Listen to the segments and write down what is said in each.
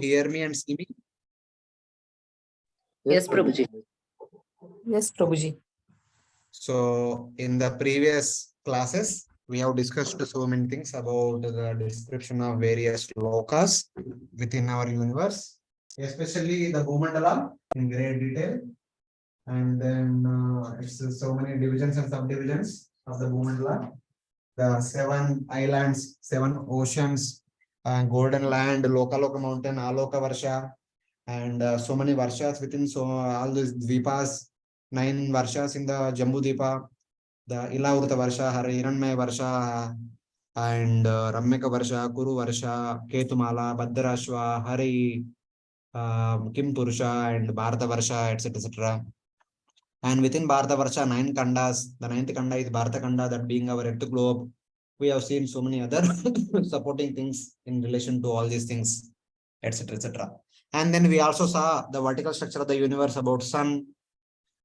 hear me and see me? Yes, Prabhuji. Yes, Prabhuji. So in the previous classes, we have discussed so many things about the description of various lokas within our universe, especially the Bhumandala in great detail. And then it's so many divisions and subdivisions of the Bhumandala. The 7 islands, 7 oceans, Golden Land, Loka Loka Mountain, Aloka Varsha, and so many Varshas within all these Dvipas, 9 Varshas in the Jambu Dvipa, the Ilavrita Varsha, Hiranmaya Varsha, and Ramyaka Varsha, Kuru Varsha, Ketumala, Bhadrashva, Hari, Kim Purusha, and Bharata Varsha, etc. etc. And within Bharata Varsha, 9 Kandas, the 9th Kanda is Bharata Kanda, that being our Earth globe. We have seen so many other supporting things in relation to all these things, etc. etc. And then we also saw the vertical structure of the universe about Sun,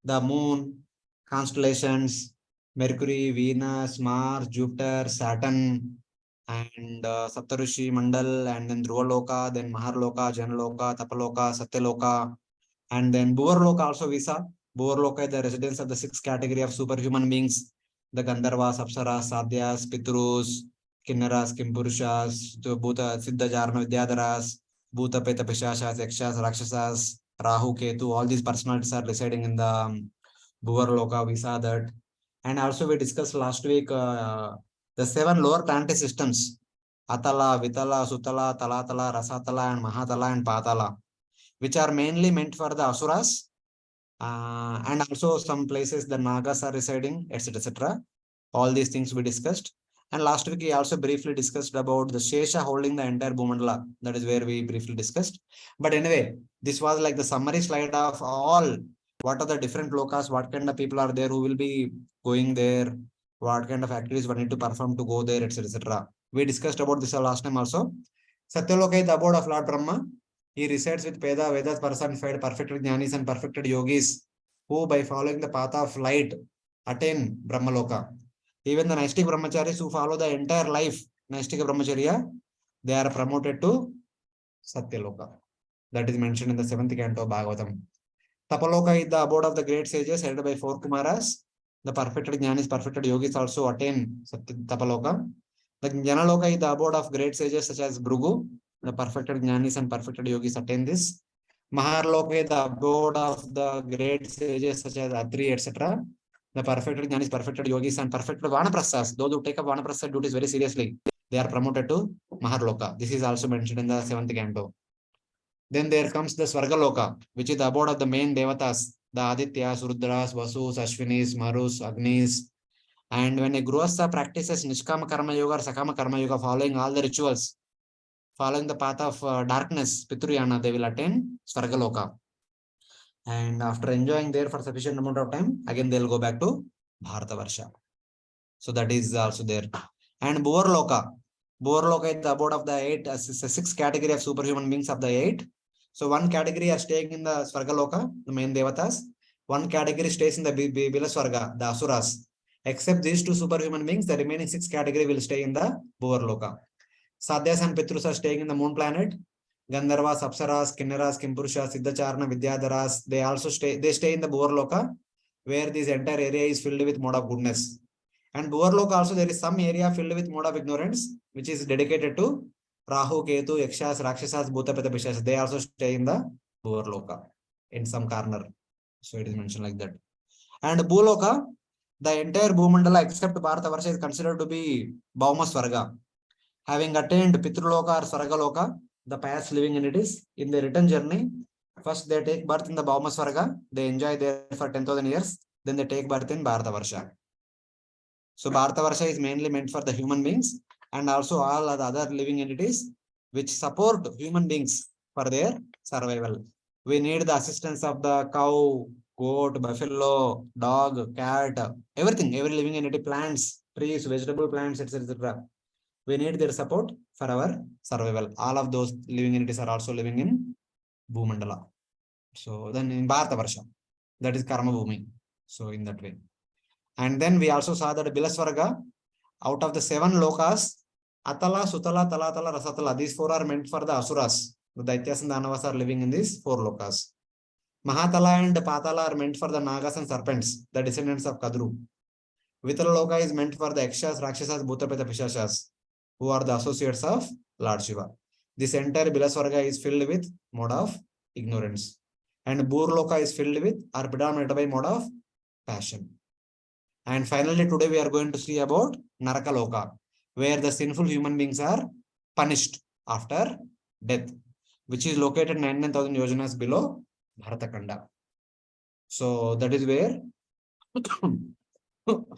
the Moon, constellations, Mercury, Venus, Mars, Jupiter, Saturn, and Saptarushi Mandal, and then Dhruvaloka, then Maharloka, Janaloka, Tapaloka, Satyaloka, and then Bhuvarloka also we saw. Bhuvarloka is the residence of the 6th category of superhuman beings, the Gandharvas, Apsaras, Sadhyas, Pitrus, Kinnaras, Kimpurushas, Bhuta, Siddha, Jarna, Vidyadharas, Bhuta, Peta, Pishashas, Yakshas, Rakshasas, Rahu, Ketu, all these personalities are residing in the Bhuvarloka. We saw that. And also we discussed last week the 7 lower planetary systems, Atala, Vitala, Sutala, Talatala, Rasatala, and Mahatala, and Patala, which are mainly meant for the Asuras, and also some places the Nagas are residing, etc. etc. All these things we discussed. And last week we also briefly discussed about the Shesha holding the entire Bhumandala. That is where we briefly discussed. But anyway, this was like the summary slide of all what are the different lokas, what kind of people are there who will be going there, what kind of activities we need to perform to go there, etc. etc. We discussed about this last time also. Satyaloka is the abode of Lord Brahma. He resides with Veda, Vedas personified, perfected Jnanis and perfected Yogis, who by following the path of light attain Brahmaloka. Even the Naistic Brahmacharis who follow the entire life, Naistika Brahmacharya, they are promoted to Satyaloka. That is mentioned in the 7th canto of Bhagavatam. Tapaloka is the abode of the great sages headed by 4 Kumaras. The perfected Jnanis, perfected Yogis also attain Tapaloka. The Janaloka is the abode of great sages such as Bhrugu. The perfected Jnanis and perfected Yogis attain this. Maharloka is the abode of the great sages such as Atri, etc. The perfected Jnanis, perfected Yogis, and perfected Vanaprasthas, those who take up Vanaprastha duties very seriously, they are promoted to Maharloka. This is also mentioned in the 7th canto. Then there comes the Svargaloka, which is the abode of the main Devatas, the Adityas, Rudras, Vasus, Ashwinis, Marus, Agnis. And when a Grihastha practices Nishkama Karma Yoga or Sakama Karma Yoga, following all the rituals, following the path of darkness, Pitruyana, they will attain Svargaloka. And after enjoying there for sufficient amount of time, again they'll go back to Bharata Varsha. So that is also there. And Bhuvarloka. Bhuvarloka is the abode of the 8, 6 category of superhuman beings of the 8. So one category are staying in the Svargaloka, the main Devatas. One category stays in the Bilaswarga, the Asuras. Except these 2 superhuman beings, the remaining 6 category will stay in the Bhuvarloka. Sadhyas and Pitrus are staying in the moon planet. Gandharvas, Apsaras, Kinnaras, Kimpurushas, Siddhacharna, Vidyadharas, they stay in the Bhuvarloka, where this entire area is filled with mode of goodness. And Bhuvarloka also there is some area filled with mode of ignorance, which is dedicated to Rahu, Ketu, Yakshas, Rakshasas, Bhuta, Peta, Pishas. They also stay in the Bhuvarloka in some corner. So it is mentioned like that. And Bhuloka, the entire Bhumandala except Bharata Varsha is considered to be Bhauma Swarga. Having attained Pitruloka or Swargaloka, the past living entities, in their return journey, first they take birth in the Bhauma Swarga, they enjoy there for 10,000 years, then they take birth in Bharata Varsha. So Bharata Varsha is mainly meant for the human beings and also all the other living entities which support human beings for their survival. We need the assistance of the cow, goat, buffalo, dog, cat, everything, every living entity, plants, trees, vegetable plants, etc. We need their support for our survival. All of those living entities are also living in Bhumandala. So then in Bharata Varsha, that is Karma Bhumi. So in that way. And then we also saw that Bilaswarga, out of the 7 lokas, Atala, Sutala, Talatala, Rasatala, these 4 are meant for the Asuras. The Daityas and Danavas are living in these 4 lokas. Mahatala and Patala are meant for the Nagas and Serpents, the descendants of Kadru. Vitala Loka is meant for the Yakshas, Rakshasas, Bhutapeta, Pishashas, who are the associates of Lord Shiva. This entire Bilaswarga is filled with mode of ignorance. And Burloka is filled with or predominated by mode of passion. And finally, today we are going to see about Narakaloka, where the sinful human beings are punished after death, which is located 99,000 yojanas below Bharatakanda. So that is where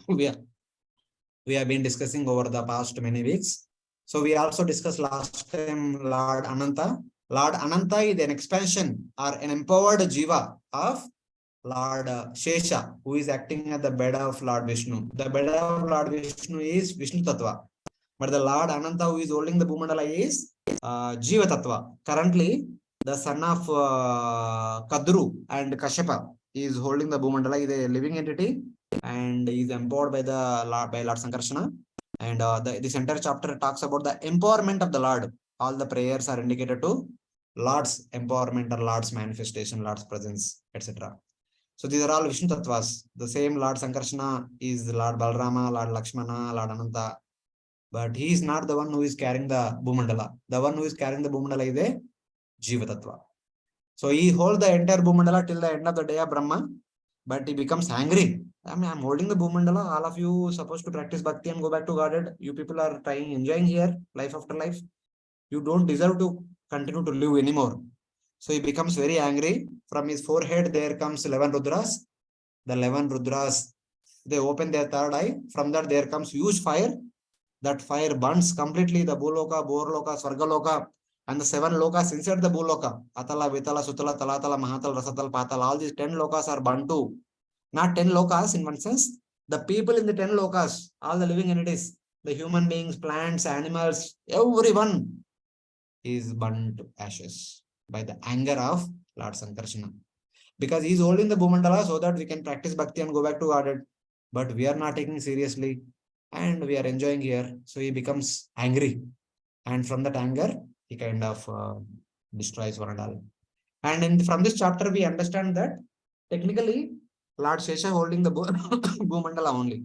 we have been discussing over the past many weeks. So we also discussed last time Lord Ananta. Lord Ananta is an expansion or an empowered jiva of Lord Shesha, who is acting at the bed of Lord Vishnu. The bed of Lord Vishnu is Vishnu Tattva. But the Lord Ananta, who is holding the Bhumandala, is Jiva Tattva. Currently, the son of Kadru and Kashyapa is holding the Bhumandala, is a living entity and is empowered by Lord Sankarsana. And this entire chapter talks about the empowerment of the Lord. All the prayers are indicated to Lord's empowerment or Lord's manifestation, Lord's presence, etc. So these are all Vishnu Tattvas. The same Lord Sankarsana is Lord Balrama, Lord Lakshmana, Lord Ananta. But he is not the one who is carrying the Bhumandala. The one who is carrying the Bhumandala is a Jiva Tattva. So he holds the entire Bhumandala till the end of the day of Brahma, but he becomes angry. I mean, I'm holding the Bhumandala. All of you supposed to practice bhakti and go back to Godhead. You people are trying, enjoying here, life after life. You don't deserve to continue to live anymore. So he becomes very angry. From his forehead, there comes 11 Rudras. The 11 Rudras, they open their third eye. From that, there comes huge fire. That fire burns completely the Bhuloka, Borloka, Swargaloka, and the 7 lokas inside the Bhuloka. Atala, Vitala, Sutala, Talatala, Mahatal, Rasatal, Patal. All these 10 lokas are burnt too. Not 10 lokas in one sense. The people in the 10 lokas, all the living entities, the human beings, plants, animals, everyone is burnt to ashes by the anger of Lord Sankarsana. Because he is holding the Bhumandala so that we can practice bhakti and go back to Godhead. But we are not taking seriously and we are enjoying here. So he becomes angry. And from that anger, he kind of destroys one and all. And from this chapter, we understand that technically Lord Shesha holding the Bhumandala only.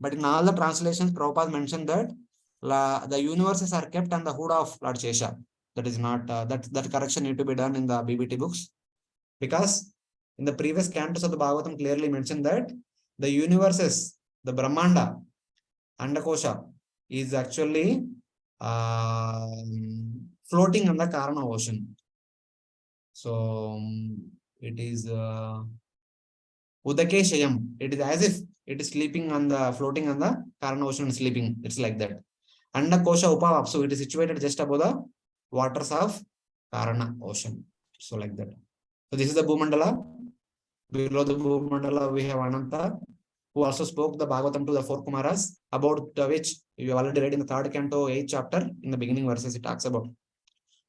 But in all the translations, Prabhupada mentioned that the universes are kept on the hood of Lord Shesha. That is not, that correction need to be done in the BBT books. Because in the previous cantos of the Bhagavatam clearly mentioned that the universes, the Brahmanda, Andakosha, is actually floating on the Karana ocean. So it is Udake Shayam. It is as if it is sleeping on the floating on the Karana ocean, sleeping. It's like that. Andakosha Upavapsu, it is situated just above the waters of Karana ocean. So like that. So this is the Bhumandala. Below the Bhumandala, we have Ananta, who also spoke the Bhagavatam to the 4 Kumaras, about which you already read in the 3rd canto, 8th chapter. In the beginning verses, it talks about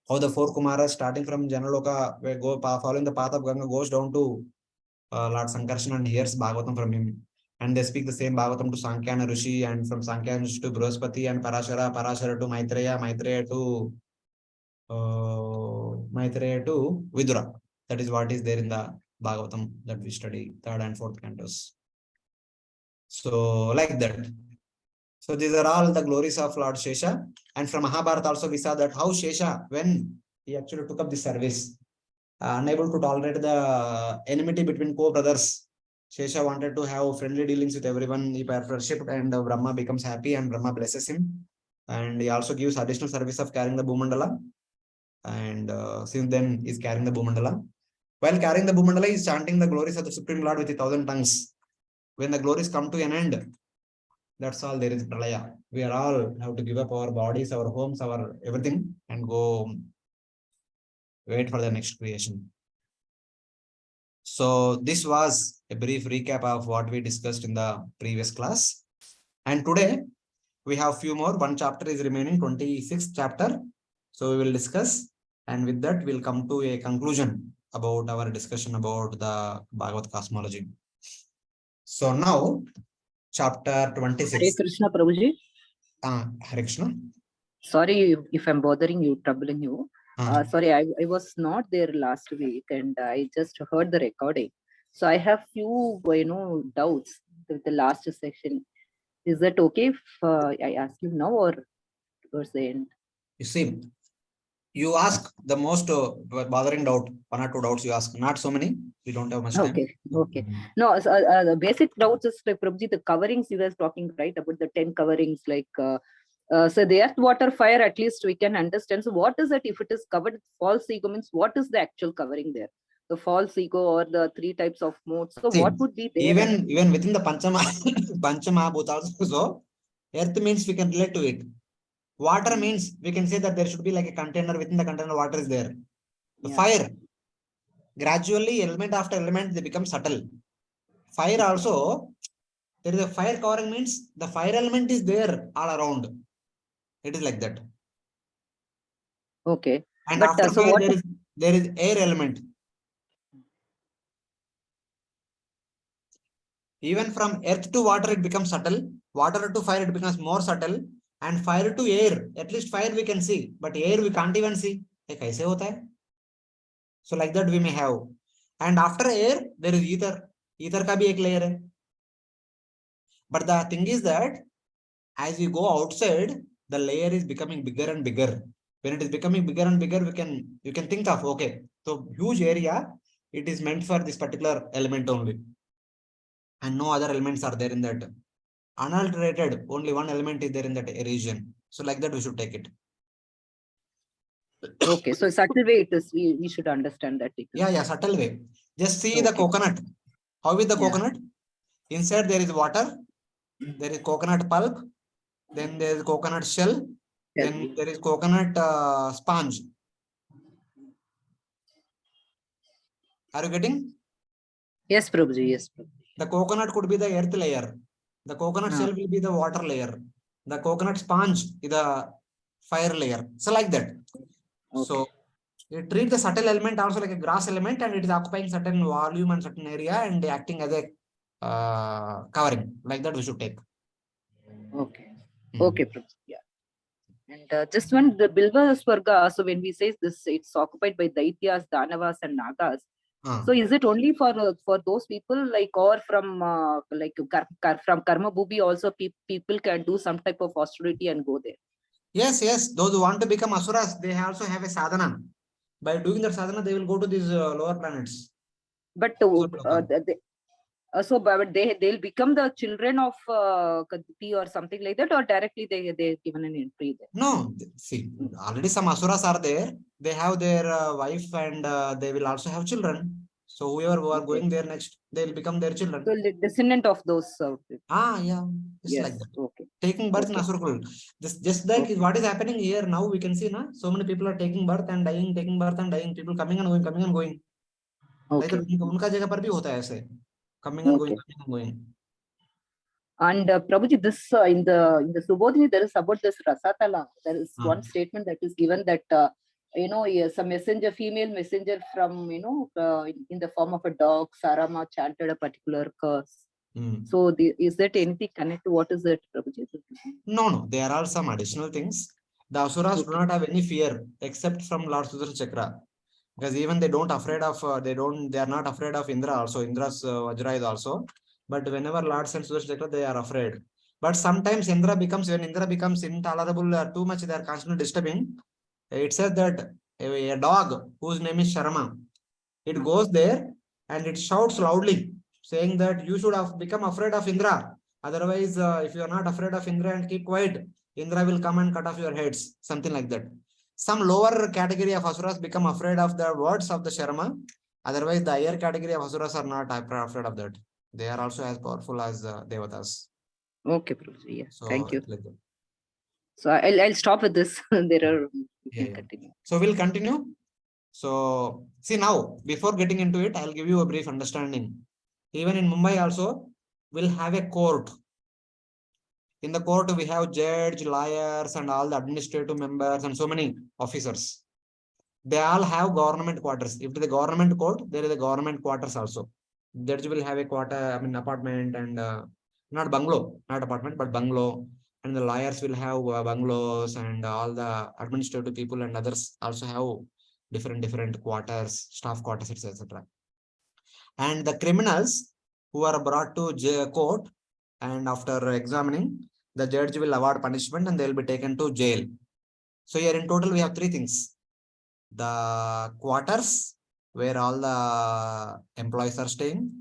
how the 4 Kumaras, starting from Janaloka, following the path of Ganga, goes down to Lord Sankarsana and hears Bhagavatam from him. And they speak the same Bhagavatam to Sankyana Rishi, and from Sankyana Rishi to Brihaspati and Parashara, Parashara to Maitreya, Maitreya to Vidura. That is what is there in the Bhagavatam that we study 3rd and 4th cantos. So like that. So these are all the glories of Lord Shesha. And from Mahabharata also we saw that how Shesha, when he actually took up this service, unable to tolerate the enmity between co-brothers, Shesha wanted to have friendly dealings with everyone. He worshipped and Brahma becomes happy and Brahma blesses him. And he also gives additional service of carrying the Bhumandala. And since then he's carrying the Bhumandala. While carrying the Bhumandala, he is chanting the glories of the Supreme Lord with 1,000 tongues. When the glories come to an end, that's all there is pralaya. We are all have to give up our bodies, our homes, our everything, and go wait for the next creation. So this was a brief recap of what we discussed in the previous class. And today we have few more. One chapter is remaining, 26th chapter. So we will discuss. And with that, we'll come to a conclusion about our discussion about the Bhagavata Cosmology. So now, chapter 26. Hare Krishna, Prabhuji. Hare Krishna. Sorry if I'm bothering you, troubling you. Sorry, I was not there last week and I just heard the recording. So I have few, doubts with the last section. Is that okay if I ask you now or towards the end? You see, you ask the most bothering doubt, 1 or 2 doubts you ask, not so many. We don't have much time. Okay. No, so, the basic doubts is like Prabhuji, the coverings you were talking, right, about the 10 coverings, like so the earth, water, fire, at least we can understand. So what is it if it is covered with false ego means what is the actual covering there? The false ego or the 3 types of modes. So See, what would be there? even within the Panchama Bhutas also, earth means we can relate to it. Water means we can say that there should be like a container, within the container water is there. The fire, gradually element after element they become subtle. Fire also, there is a fire covering means the fire element is there all around. It is like that. Okay. And But after so fire, what there is air element. Even from earth to water, it becomes subtle. Water to fire, it becomes more subtle. And fire to air, at least fire we can see, but air we can't even see. कैसे होता है? So like that we may have. And after air, there is ether. Ether का भी एक layer है. But the thing is that as we go outside, the layer is becoming bigger and bigger. When it is becoming bigger and bigger, you can think of, okay, so huge area, it is meant for this particular element only. And no other elements are there in that. Unalterated, only one element is there in that region. So like that we should take it. Okay, so subtle way it is, we should understand that. Yeah, subtle way. Just see the coconut. How is the coconut? Inside there is water, there is coconut pulp, then there is coconut shell, then there is coconut sponge. Are you getting? Yes, Prabhuji, yes. The coconut could be the earth layer. The coconut shell will be the water layer. The coconut sponge is the fire layer. So like that. Okay. So you treat the subtle element also like a grass element, and it is occupying certain volume and certain area and acting as a covering. Like that we should take. Okay. Okay, yeah. And just one, the Bilva Swarga, so when we say this, it's occupied by Daityas, Danavas, and Nagas. So is it only for those people, like, or from from Karma Bhubi also people can do some type of austerity and go there? Yes. Those who want to become asuras, they also have a sadhana. By doing that sadhana, they will go to these lower planets. But so but they'll become the children of Kaditi or something like that, or directly they're given an entry there? No, see, already some asuras are there. They have their wife and they will also have children. So whoever who are going there next, they will become their children. So descendant of those. Yeah, just like that. Okay. Taking birth in Asurkul. Just like what is happening here now, we can see, so many people are taking birth and dying, taking birth and dying. People coming and going, coming and going. Okay. Like उनका जगह पर भी होता है ऐसे. Coming and going, coming and going. And Prabhuji, this in the Subodhini, there is about this Rasatala. There is one statement that is given that a messenger, female messenger from in the form of a dog, Sarama chanted a particular curse. So is that anything connected to what is that, Prabhuji? No, there are some additional things. The Asuras do not have any fear except from Lord Sudarshan Chakra. Because even they are not afraid of Indra also. Indra's Vajra is also. But whenever Lord sends Sudarshan Chakra, they are afraid. But sometimes when Indra becomes intolerable, too much, they are constantly disturbing. It says that a dog whose name is Sharma, it goes there and it shouts loudly, saying that you should have become afraid of Indra. Otherwise, if you are not afraid of Indra and keep quiet, Indra will come and cut off your heads. Something like that. Some lower category of Asuras become afraid of the words of the Sharma. Otherwise, the higher category of Asuras are not afraid of that. They are also as powerful as Devatas. Okay, Prabhuji. Yeah. So, thank you. Like so I'll stop with this. There are. Continue. So we'll continue. So see now, before getting into it, I'll give you a brief understanding. Even in Mumbai also, we'll have a court. In the court, we have judge, lawyers, and all the administrative members and so many officers. They all have government quarters. If it is a government court, there is a government quarters also. Judge will have a apartment and not bungalow, not apartment, but bungalow. and the lawyers will have bungalows, and all the administrative people and others also have different quarters, staff quarters, etc. And the criminals who are brought to court, and after examining, the judge will award punishment and they will be taken to jail. So here in total we have three things: the quarters where all the employees are staying,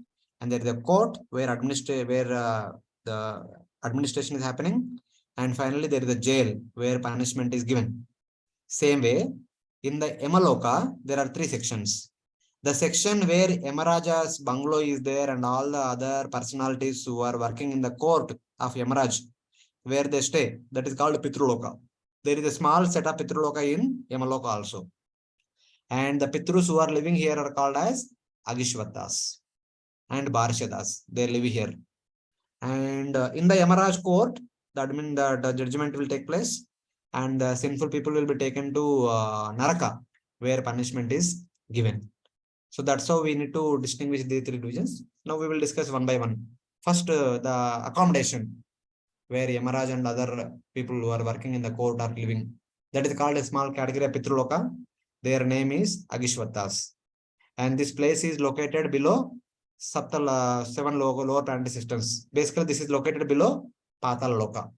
and there is a court where the administration is happening, and finally there is a jail where punishment is given. Same way, in the Yamaloka there are three sections. The section where Yamaraja's bungalow is there and all the other personalities who are working in the court of Yamaraj, where they stay, that is called Pitruloka. There is a small set of Pitruloka in Yamaloka also. And the Pitrus who are living here are called as Agishvatas and Barshadas. They live here. And in the Yamaraj court, the judgment will take place, and the sinful people will be taken to Naraka, where punishment is given. So that's how we need to distinguish the three divisions. Now we will discuss one by one. First, the accommodation, where Yamaraj and other people who are working in the court are living. That is called a small category of Pitruloka. Their name is Agishvatas. And this place is located below Saptala, 7 lower planetary systems. Basically, this is located below Patala Loka.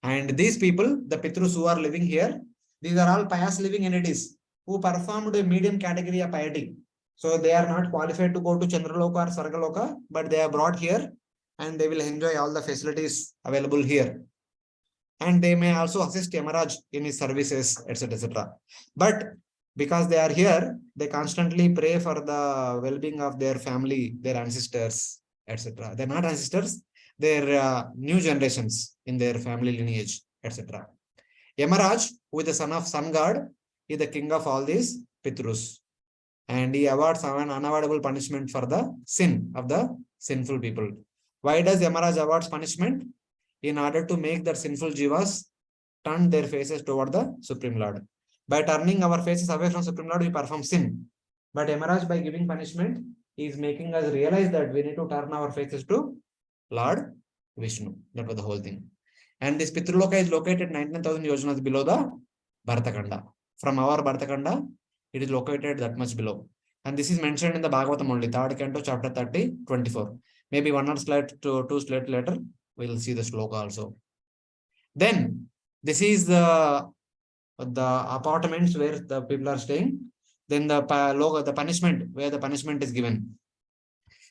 And these people, the Pitrus who are living here, these are all pious living entities who performed a medium category of piety. So they are not qualified to go to Chandraloka or Sargaloka, but they are brought here and they will enjoy all the facilities available here. And they may also assist Yamaraj in his services, etc. etc. But because they are here, they constantly pray for the well-being of their family, their ancestors, etc. They're not ancestors, they're new generations in their family lineage, etc. Yamaraj, who is the son of sun god, is the king of all these Pitrus. And he awards an unavoidable punishment for the sin of the sinful people. Why does Yamaraj awards punishment? In order to make the sinful jivas turn their faces toward the Supreme Lord. By turning our faces away from Supreme Lord, we perform sin. But Yamaraj, by giving punishment, he is making us realize that we need to turn our faces to Lord Vishnu. That was the whole thing. And this Pitruloka is located 19,000 yojanas below the Bharatakanda. From our Bharatakanda, it is located that much below. And this is mentioned in the Bhagavatam only, 3rd canto, chapter 30, 24. Maybe one or slide to two slide later, we'll see the sloka also. Then this is the apartments where the people are staying. Then the punishment, where the punishment is given.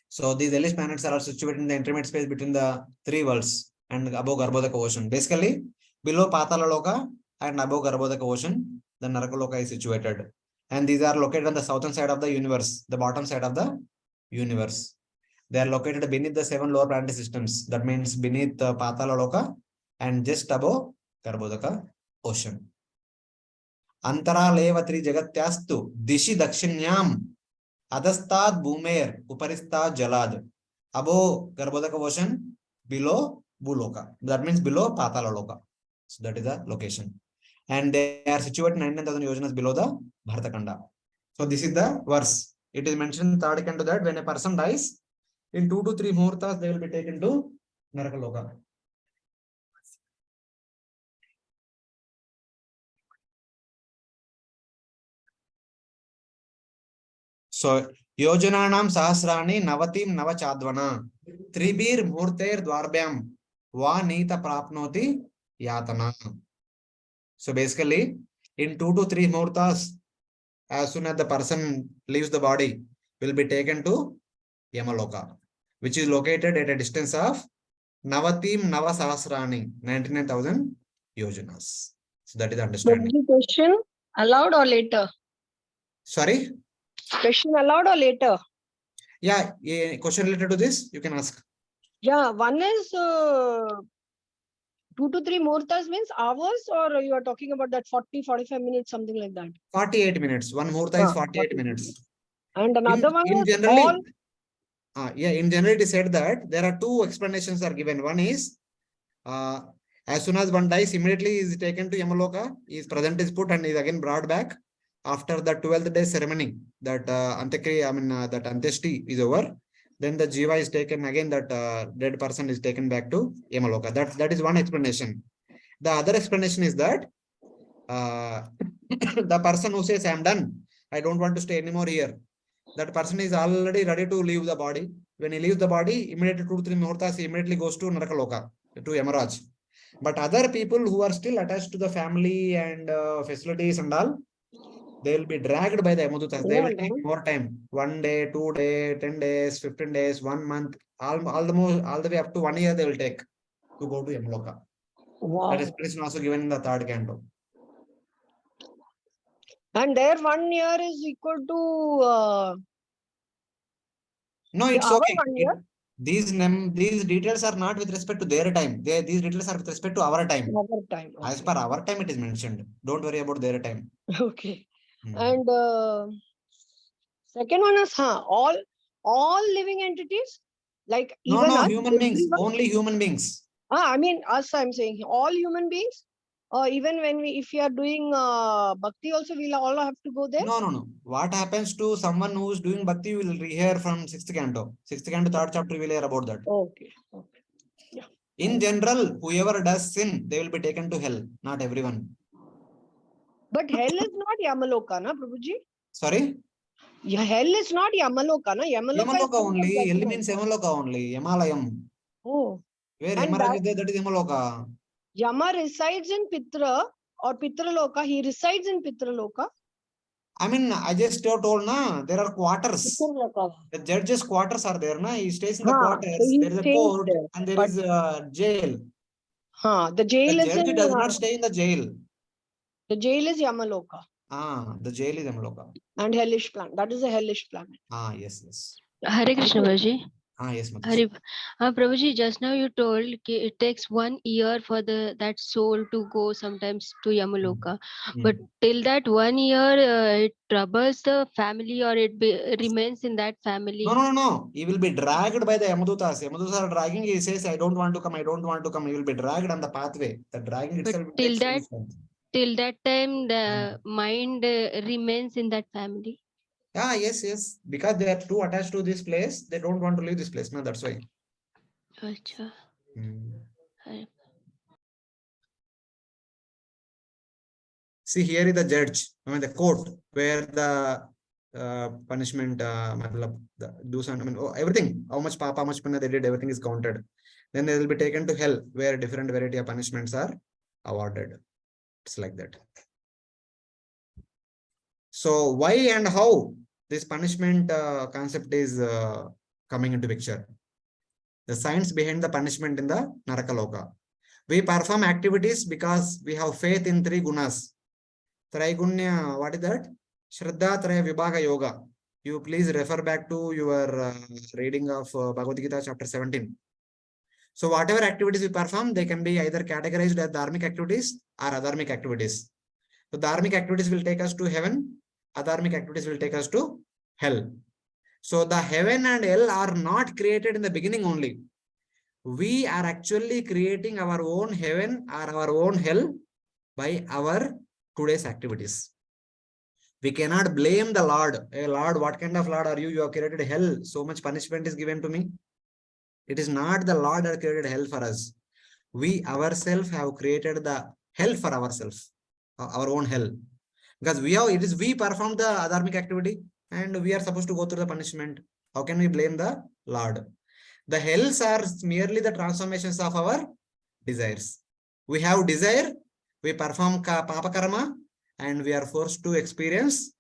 So these hellish planets are situated in the intermediate space between the three worlds and above Garbhodaka ocean. Basically, below Patala Loka and above Garbhodaka ocean, the Narakaloka is situated. And these are located on the southern side of the universe, the bottom side of the universe. They are located beneath the 7 lower planetary systems. That means beneath the Patala Loka and just above Garbhodaka ocean. Antaraleva tri jagatyastu dishi dakshinyam adastad boomer uparistad jalad. Above Garbhodaka ocean, below Bhuloka. That means below Patala Loka. So that is the location. And they are situated 19,000 yojanas below the Bharatakanda. So this is the verse. It is mentioned in 3rd canto that when a person dies, in 2 to 3 muhurtas, they will be taken to Narakaloka. So, Yojananam Sahasrani Navatim Navachadvana Tribir Murter Dwarbhyam Va Nita Prapnoti Yatana. So basically, in 2 to 3 muhurtas, as soon as the person leaves the body, will be taken to Yamaloka, which is located at a distance of Navatim Navasahasrani, 99,000 yojanas. So that is the understanding. The question allowed or later? Sorry? Question allowed or later? Yeah, a question related to this, you can ask. Yeah, one is 2 to 3 muhurtas means hours, or you are talking about that 40-45 minutes, something like that? 48 minutes. One muhurta is 48 minutes. And another one is generally, all. In general, it is said that there are 2 explanations are given. One is, as soon as one dies, immediately is taken to Yamaloka, his present is put and is again brought back after the 12th day ceremony. That that Antyeshti is over. then the jiva is taken again, that dead person is taken back to Yamaloka. That is one explanation. The other explanation is that the person who says, I'm done, I don't want to stay anymore here, that person is already ready to leave the body. When he leaves the body, immediately 2-3 muhurtas, he immediately goes to Narakaloka, to Yamaraj. But other people who are still attached to the family and facilities and all, they will be dragged by the Yamadutas. They will take more time. 1 day, 2 days, 10 days, 15 days, 1 month, all the way up to 1 year they will take to go to Yamaloka. Wow. That explanation also given in the third canto. And there 1 year is equal to No, it's our okay. 1 year. These details are not with respect to their time. These details are with respect to our time. Our time. Okay. As per our time, it is mentioned. Don't worry about their time. Okay. And second one is all living entities, like No, even us, human beings. everyone. Only human beings. I mean us. I'm saying all human beings. Even when if we are doing bhakti, also we'll all have to go there. No. What happens to someone who is doing bhakti? We will hear from 6th canto. 6th canto, 3rd chapter. We will hear about that. Okay. Okay. Yeah. In general, whoever does sin, they will be taken to hell. Not everyone. But hell is not Yamaloka, na Prabhuji? Sorry? Yeah, hell is not Yamaloka, na? Yamaloka is only. Hell means Yamaloka only. Yamalayam. Oh. Where And Yamaraj is there, that is Yamaloka. Yama resides in Pitra or Pitraloka. He resides in Pitraloka. I mean, I just told, na, there are quarters. Pitraloka. The judge's quarters are there, na. He stays in the So quarters. he There is a stays court there, and there but is a jail. the jail The is judge in does not stay in the jail. the jail is Yamaloka. The jail is Yamaloka. And Hellish Planet. That is a Hellish Planet. Yes. Hare Krishna, Prabhuji. Yes, Hare, Prabhuji, just now you told it takes 1 year for that soul to go sometimes to Yamaloka. But till that 1 year, it troubles the family or it remains in that family. No. He will be dragged by the Yamadutas. Yamadutas are dragging. He says, I don't want to come. I don't want to come. He will be dragged on the pathway. The dragging But itself takes till that time, the mind remains in that family. Yes. Because they are too attached to this place, they don't want to leave this place. No, that's why. Achha. See, here is the judge, I mean the court, where the punishment, the do's and everything, how much papa, how much punna they did, everything is counted. Then they will be taken to hell, where different variety of punishments are awarded. It's like that. So why and how this punishment concept is coming into picture? The science behind the punishment in the Narakaloka. We perform activities because we have faith in 3 gunas. Traigunya, what is that? Shraddha Traya Vibhaga Yoga. You please refer back to your reading of Bhagavad Gita chapter 17. So whatever activities we perform, they can be either categorized as dharmic activities or adharmic activities. So dharmic activities will take us to heaven. Adharmic activities will take us to hell. So the heaven and hell are not created in the beginning only. We are actually creating our own heaven or our own hell by our today's activities. We cannot blame the Lord. Hey Lord, what kind of Lord are you? You have created hell. So much punishment is given to me. It is not the Lord that created hell for us. We ourselves have created the hell for ourselves, our own hell. Because we perform the adharmic activity and we are supposed to go through the punishment. How can we blame the Lord? The hells are merely the transformations of our desires. We have desire, we perform papa karma, and we are forced to experience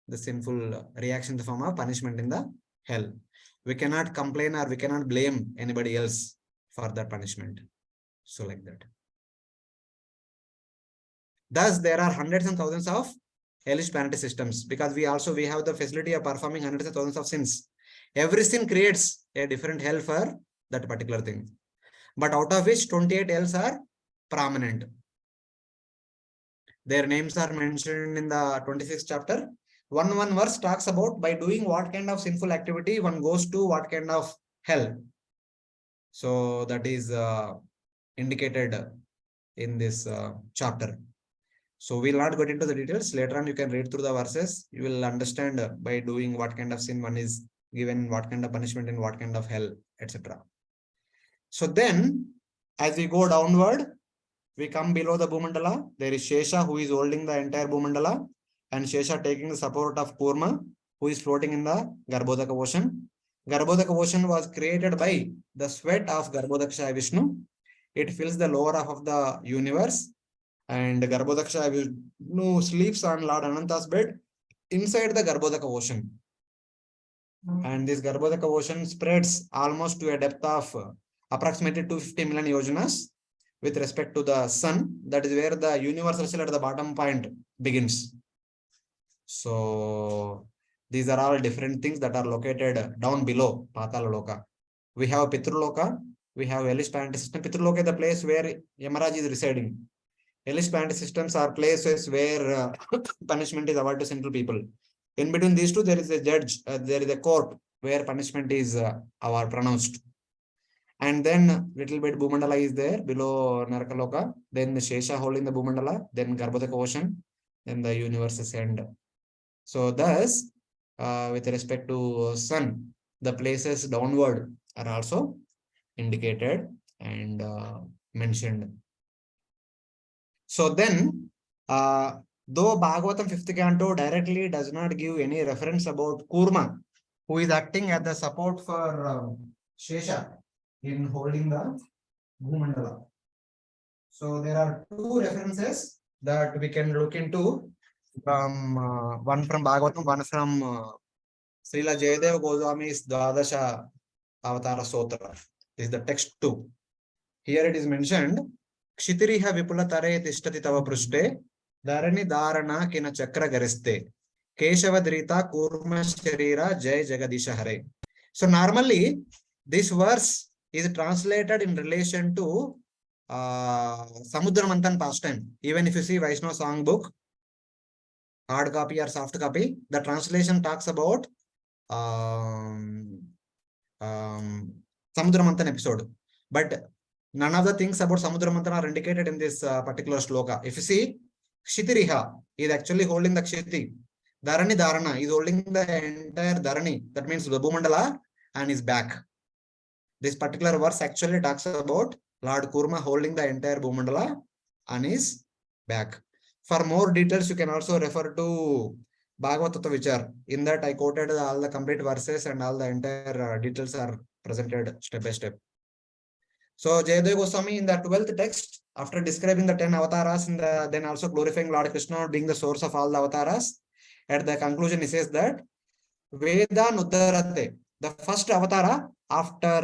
the sinful reaction in the form of punishment in the hell. We cannot complain or we cannot blame anybody else for that punishment. So like that. Thus, there are hundreds and thousands of hellish planetary systems because we have the facility of performing hundreds and thousands of sins. Every sin creates a different hell for that particular thing. But out of which 28 hells are prominent. Their names are mentioned in the 26th chapter. One verse talks about by doing what kind of sinful activity one goes to what kind of hell. So that is indicated in this chapter. So we'll not get into the details. Later on, you can read through the verses. You will understand by doing what kind of sin one is given what kind of punishment and what kind of hell, etc. So then, as we go downward, we come below the Bhumandala. There is Shesha who is holding the entire Bhumandala, and Shesha taking the support of Kurma, who is floating in the Garbhodaka ocean. Garbhodaka ocean was created by the sweat of Garbhodaksha Vishnu. It fills the lower half of the universe, and Garbhodaksha Vishnu sleeps on Lord Ananta's bed inside the Garbhodaka ocean. And this Garbhodaka ocean spreads almost to a depth of approximately 250 million yojanas with respect to the sun. That is where the universal cell at the bottom point begins. So these are all different things that are located down below Patala Loka. We have Pitruloka, we have Hellish Planetary System. Pitruloka is the place where Yamaraj is residing. Hellish Planetary Systems are places where punishment is avoided to sinful people. In between these two, there is a judge, there is a court where punishment is pronounced. And then little bit Bhumandala is there below Narakaloka, then the Shesha holding the Bhumandala, then Garbhodaka ocean, then the universe's end. So thus, with respect to sun, the places downward are also indicated and mentioned. So then, though Bhagavatam 5th canto directly does not give any reference about Kurma, who is acting as the support for Shesha in holding the Bhumandala. So there are two references that we can look into, from one from Bhagavatam, one from Srila Jayadeva Goswami's Dwadasha Avatara Sotra. This is the text 2. Here it is mentioned, Kshitiriha Vipulatare Tishtati Tava Prushte, Dharani Dharana Kina Chakra Gariste, Keshava Drita Kurma Sharira Jai Jagadisha Hare. So normally, this verse is translated in relation to Samudra Manthan pastime. Even if you see Vaishnava song book, hard copy or soft copy, the translation talks about Samudra Manthan episode. But none of the things about Samudra Manthan are indicated in this particular shloka. If you see, Kshitiriha is actually holding the Kshiti. Dharani Dharana is holding the entire Dharani. That means the Bhumandala and his back. This particular verse actually talks about Lord Kurma holding the entire Bhumandala on his back. For more details, you can also refer to Bhagavata Vichar. In that, I quoted all the complete verses and all the entire details are presented step by step. So Jayadeva Goswami in the 12th text, after describing the 10 avatars, then also glorifying Lord Krishna being the source of all the avatars, at the conclusion he says that Veda Nuddarate, the first avatara after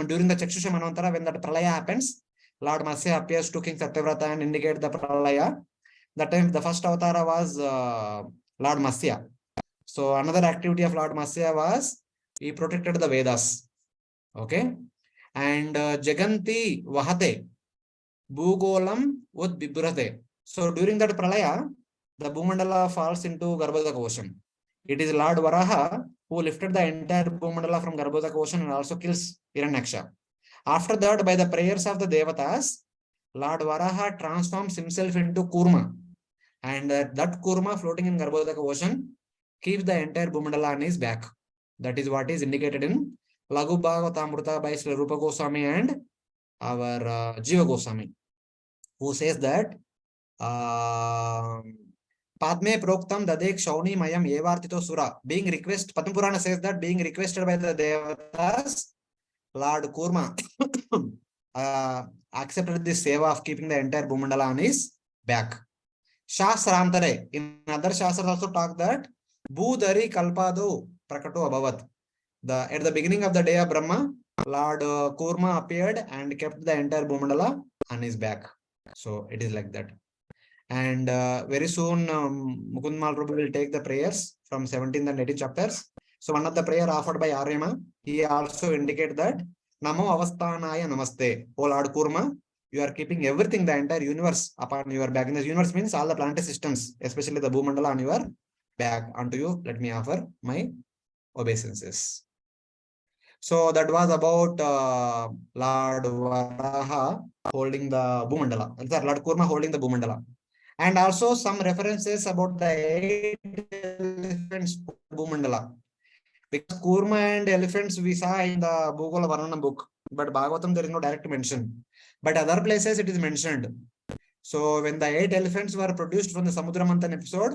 during the Chakshusha Manvantara, when that Pralaya happens, Lord Matsya appears to King Satyavrata and indicate the Pralaya. That time the first avatara was Lord Matsya. So another activity of Lord Matsya was he protected the Vedas. Okay. And Jaganti Vahate, Bhugolam Ud Bibhurate. So during that Pralaya, the Bhumandala falls into Garbhodaka ocean. It is Lord Varaha who lifted the entire Bhumandala from Garbhodaka ocean and also kills Hiranyaksha. After that, by the prayers of the Devatas, Lord Varaha transforms himself into Kurma. And that Kurma floating in Garbhodaka ocean keeps the entire Bhumandala on his back. That is what is indicated in Laghu Bhagavatamrita by Sri Rupa Goswami and our Jiva Goswami, who says that Padme Proktam Dadek Shauni Mayam Evartito Sura, being requested, Padma Purana says that being requested by the Devatas, Lord Kurma accepted this seva of keeping the entire Bhumandala on his back. Shasrantare, in other Shastras also talk that Budari Kalpado Prakato Abhavat. At the beginning of the day of Brahma, Lord Kurma appeared and kept the entire Bhumandala on his back. So it is like that. And very soon Mukund Mal Prabhu will take the prayers from 17th and 18th chapters. So one of the prayer offered by Aryama, he also indicated that Namo Avasthanaya Namaste. O Lord Kurma, you are keeping everything, the entire universe upon your back. In this universe means all the planetary systems, especially the Bhumandala on your back. Unto you, let me offer my obeisances. So that was about Lord Varaha holding the Bhumandala. Lord Kurma holding the Bhumandala. And also some references about the 8 elephants Bhumandala. Because Kurma and elephants we saw in the Bhugola Varnana book, but Bhagavatam there is no direct mention. But other places it is mentioned. So when the 8 elephants were produced from the Samudra Manthan episode,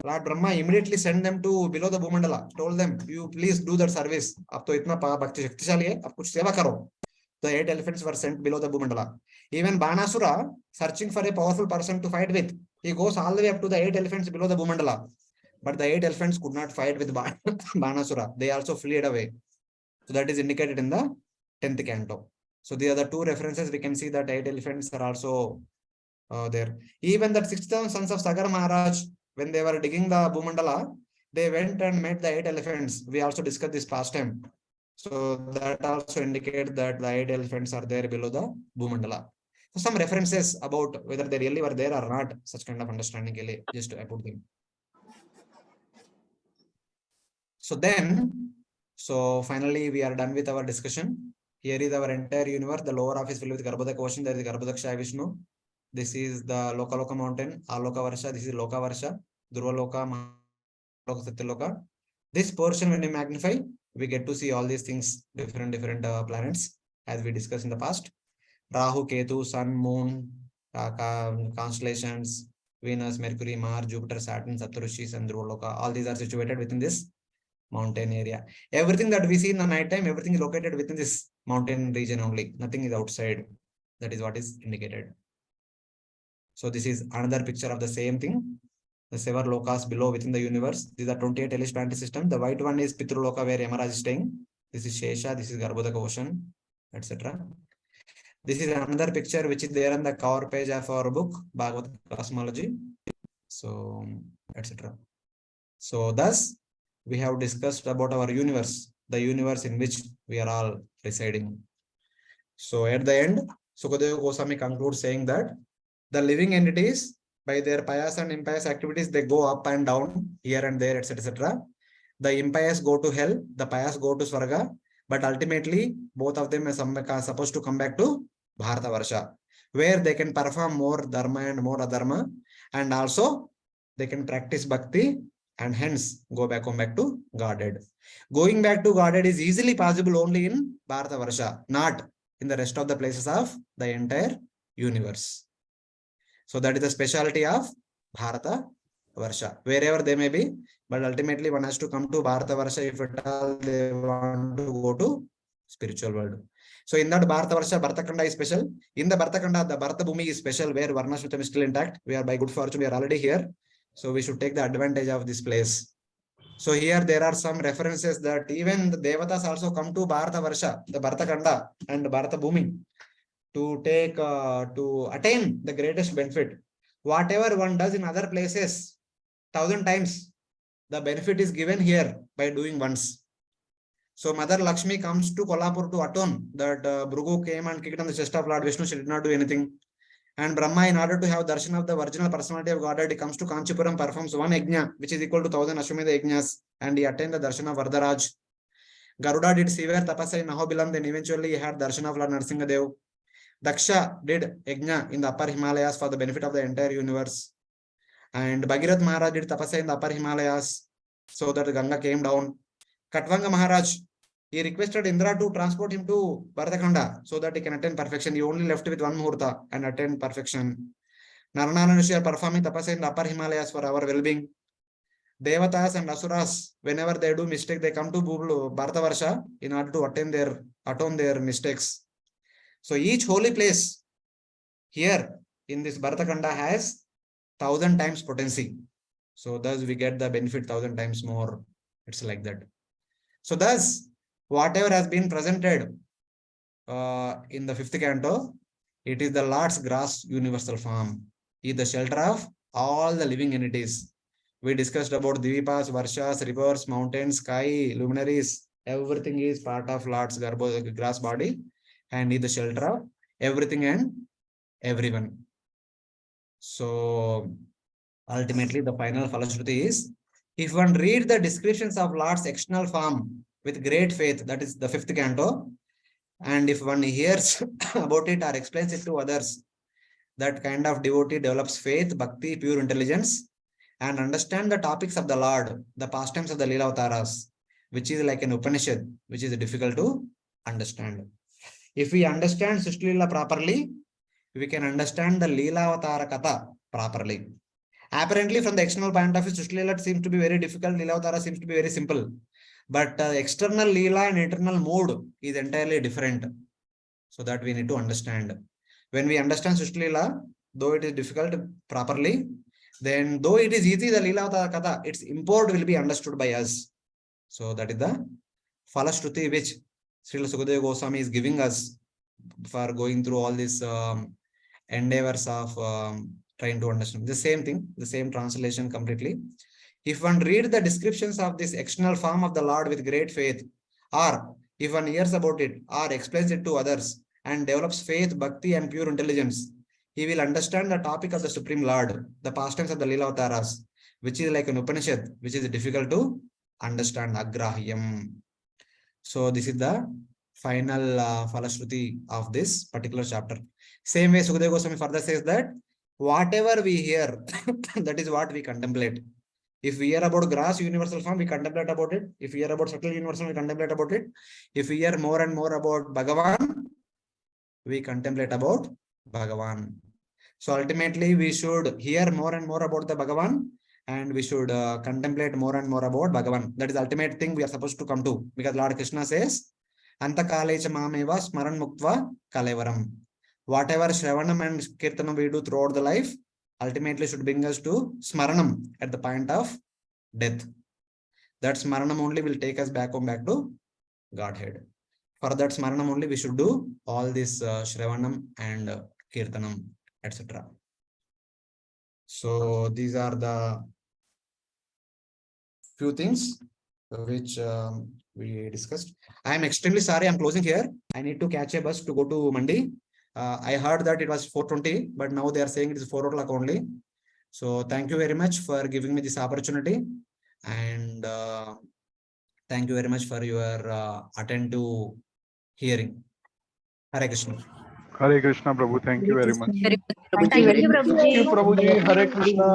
Lord Brahma immediately sent them to below the Bhumandala, told them, you please do that service. Ab to itna bhakti shaktishali hai, ab kuch seva karo. The 8 elephants were sent below the Bhumandala. Even Banasura, searching for a powerful person to fight with, he goes all the way up to the 8 elephants below the Bhumandala. But the 8 elephants could not fight with Banasura. They also fled away. So that is indicated in the 10th canto. So the other 2 references, we can see that 8 elephants are also there. Even that 60,000 sons of Sagar Maharaj, when they were digging the Bhumandala, they went and met the 8 elephants. We also discussed this past time. So that also indicates that the 8 elephants are there below the Bhumandala. So some references about whether they really were there or not, such kind of understanding, just to put them. So finally we are done with our discussion. Here is our entire universe. The lower half is filled with Garbhodaka ocean. There is Garbhodakshaya Vishnu. This is the Loka mountain, Aloka Varsha. This is Loka Varsha, Dhruva Loka, Mahaloka, Satyaloka. This portion, when we magnify, we get to see all these things, different planets, as we discussed in the past. Rahu, Ketu, Sun, Moon, constellations, Venus, Mercury, Mars, Jupiter, Saturn, Saptarushis, and Dhruva Loka. All these are situated within this mountain area. Everything that we see in the night time, everything is located within this mountain region only. Nothing is outside. That is what is indicated. So this is another picture of the same thing. The 7 lokas below within the universe. These are 28 Hellish Planetary system. The white one is Pitru Loka, where Yamaraj is staying. This is Shesha. This is Garbhodaka ocean, etc. This is another picture which is there on the cover page of our book, Bhagavata Cosmology. So, etc. So thus, we have discussed about our universe, the universe in which we are all residing. So at the end, Sukadeva Goswami concludes saying that the living entities, by their pious and impious activities, they go up and down, here and there, etc. The impious go to hell, the pious go to Swarga, but ultimately, both of them are supposed to come back to Bharata Varsha, where they can perform more dharma and more adharma, and also they can practice bhakti, and hence go back to Godhead. Going back to Godhead is easily possible only in Bharata Varsha, not in the rest of the places of the entire universe. So that is the specialty of Bharata Varsha, wherever they may be, but ultimately one has to come to Bharata Varsha if at all they want to go to spiritual world. So in that Bharata Varsha, Bharata Khanda is special. In the Bharata Khanda, the Bharata Bhumi is special, where Varnashrutam is still intact. We are by good fortune, we are already here. So we should take the advantage of this place. So here there are some references that even the Devatas also come to Bharata Varsha, the Bharata Khanda and Bharata Bhumi, to take to attain the greatest benefit. Whatever one does in other places 1,000 times, the benefit is given here by doing once. So Mother Lakshmi comes to Kolhapur to atone that Bhrigu came and kicked on the chest of Lord Vishnu. She did not do anything. And Brahma, in order to have darshan of the original personality of Godhead, he comes to Kanchipuram, performs 1 yajna, which is equal to 1,000 Ashwamedha yajnas, and he attained the darshan of Vardharaj. Garuda did severe tapasya in Ahobilam, then eventually he had darshan of Lord Narsingadev. Daksha did yajna in the upper Himalayas for the benefit of the entire universe. And Bhagirath Maharaj did tapasya in the upper Himalayas so that the Ganga came down. Katvanga Maharaj, he requested Indra to transport him to Bharatakhanda so that he can attain perfection. He only left with 1 muhurta and attained perfection. Narayana Rishi are performing tapasya in the upper Himalayas for our well-being. Devatas and Asuras, whenever they do mistake, they come to Bharata Varsha in order to atone their mistakes. So each holy place here in this Bharatakhanda has 1,000 times potency. So thus we get the benefit 1,000 times more. It's like that. So thus, whatever has been presented in the 5th canto, it is the Lord's gross universal form. He is the shelter of all the living entities. We discussed about Dvipas, Varshas, rivers, mountains, sky, luminaries. Everything is part of Lord's gross body, and he is the shelter of everything and everyone. So ultimately, the final Falashruti is, if one reads the descriptions of Lord's external form with great faith, that is the 5th canto, and if one hears about it or explains it to others, that kind of devotee develops faith, bhakti, pure intelligence, and understand the topics of the Lord, the pastimes of the Leela Avataras, which is like an Upanishad, which is difficult to understand. If we understand Srishti Leela properly, we can understand the Leela Avatara Katha properly. Apparently, from the external point of view, Srishti Leela seems to be very difficult. Leela Avatara seems to be very simple. But external Leela and internal mood is entirely different. So that we need to understand. When we understand Srishti Leela, though it is difficult properly, then though it is easy, the Leela Avatara Katha, its import will be understood by us. So that is the Falashruti which Srila Sukadeva Goswami is giving us for going through all these endeavors of trying to understand. The same thing, the same translation completely. If one read the descriptions of this external form of the Lord with great faith, or if one hears about it or explains it to others and develops faith, bhakti and pure intelligence, he will understand the topic of the Supreme Lord, the pastimes of the Leela Avataras, which is like an Upanishad, which is difficult to understand, agrahyam. So this is the final Falashruti of this particular chapter. Same way, Sukadeva Goswami further says that whatever we hear, that is what we contemplate. If we hear about gross universal form, we contemplate about it. If we hear about subtle universal, we contemplate about it. If we hear more and more about Bhagavan, we contemplate about Bhagavan. So ultimately, we should hear more and more about the Bhagavan, and we should contemplate more and more about Bhagavan. That is the ultimate thing we are supposed to come to, because Lord Krishna says, Antakalecha mameva smaran muktva kalevaram. Whatever Shravanam and Kirtanam we do throughout the life, ultimately should bring us to Smaranam at the point of death. That Smaranam only will take us back to Godhead. For that Smaranam only we should do all this Shravanam and Kirtanam, etc. So these are the few things which we discussed. I am extremely sorry, I'm closing here. I need to catch a bus to go to Mandi. I heard that it was 4:20, but now they are saying it is 4 o'clock only. So thank you very much for giving me this opportunity, and thank you very much for your attentive hearing. Hare Krishna. Hare Krishna, Prabhu. Thank you very much. Very much, Prabhuji. Thank Very you, much. Prabhuji. Thank you, Prabhuji. Hare Krishna.